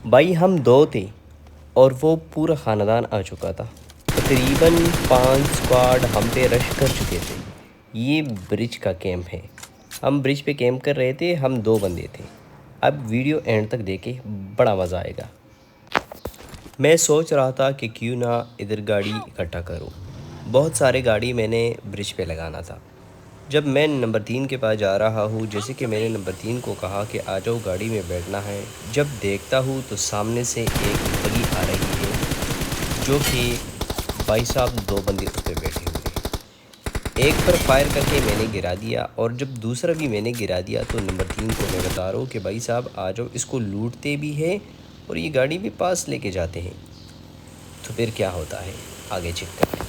भाई हम दो थे और वो पूरा ख़ानदान आ चुका था। तकरीबन 5 स्क्वाड हम पे रश कर चुके थे। ये ब्रिज का कैंप है। हम ब्रिज पे कैंप कर रहे थे, हम 2 बंदे थे। अब वीडियो एंड तक देखे, बड़ा मज़ा आएगा। मैं सोच रहा था कि क्यों ना इधर गाड़ी इकट्ठा करूं। बहुत सारे गाड़ी मैंने ब्रिज पे लगाना था। जब मैं नंबर 3 के पास जा रहा हूँ, जैसे कि मैंने नंबर 3 को कहा कि आ जाओ गाड़ी में बैठना है, जब देखता हूँ तो सामने से एक बगी आ रही है जो कि भाई साहब 2 बंदे उस पर बैठे हुए हैं। एक पर फायर करके मैंने गिरा दिया और जब दूसरा भी मैंने गिरा दिया तो नंबर 3 को मैं बता रहा हूँ कि भाई साहब आ जाओ, इसको लूटते भी हैं और ये गाड़ी भी पास लेके जाते हैं। तो फिर क्या होता है, आगे चेक करते हैं।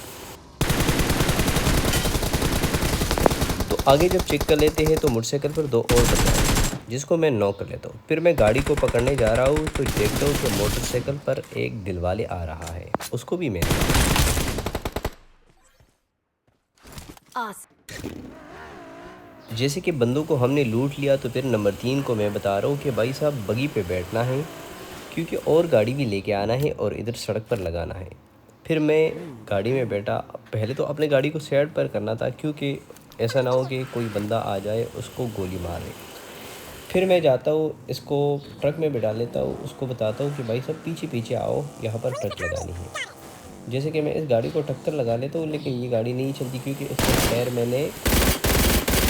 तो आगे जब चेक कर लेते हैं तो मोटरसाइकिल पर 2 और बंदे आए जिसको मैं नॉक कर लेता हूँ। फिर मैं गाड़ी को पकड़ने जा रहा हूँ तो देखता हूँ कि मोटरसाइकिल पर एक दिलवाले आ रहा है, उसको भी मैंने जैसे कि बंदों को हमने लूट लिया। तो फिर नंबर 3 को मैं बता रहा हूँ कि भाई साहब बगी पे बैठना है क्योंकि और गाड़ी भी लेके आना है और इधर सड़क पर लगाना है। फिर मैं गाड़ी में बैठा। पहले तो अपने गाड़ी को साइड पर करना था क्योंकि ऐसा ना हो कि कोई बंदा आ जाए उसको गोली मारे। फिर मैं जाता हूँ, इसको ट्रक में बिठा लेता हूँ, उसको बताता हूँ कि भाई साहब पीछे पीछे आओ, यहाँ पर ट्रक लगानी है। जैसे कि मैं इस गाड़ी को टक्कर लगा लेता हूँ लेकिन ये गाड़ी नहीं चलती क्योंकि इसके टायर मैंने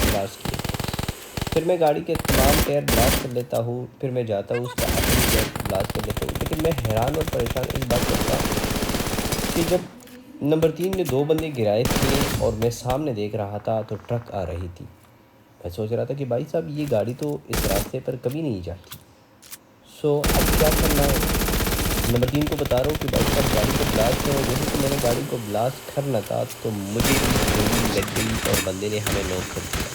ब्लास्ट किए। फिर मैं गाड़ी के तमाम टायर ब्लास्ट कर लेता हूँ। फिर मैं जाता हूँ उसका आखिरी टायर ब्लास्ट कर लेता हूँ। लेकिन मैं हैरान और परेशान इस बात पर था कि जब नंबर 3 ने 2 बंदे गिराए थे और मैं सामने देख रहा था तो ट्रक आ रही थी। मैं सोच रहा था कि भाई साहब ये गाड़ी तो इस रास्ते पर कभी नहीं जाती। अब क्या करना है। नंबर 3 को बता रहा हूँ कि भाई साहब गाड़ी को ब्लास्ट करो। जैसे कि मैंने गाड़ी को ब्लास्ट करना था तो मुझे भी गोली लग गई और बंदे ने हमें नॉक कर दिया।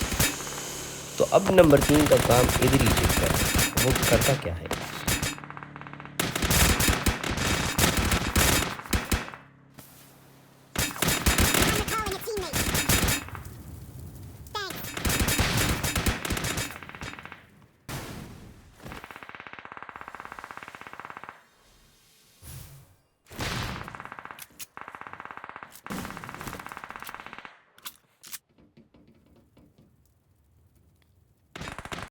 तो अब नंबर 3 का काम इधर ही चेक कर, वो करता क्या है।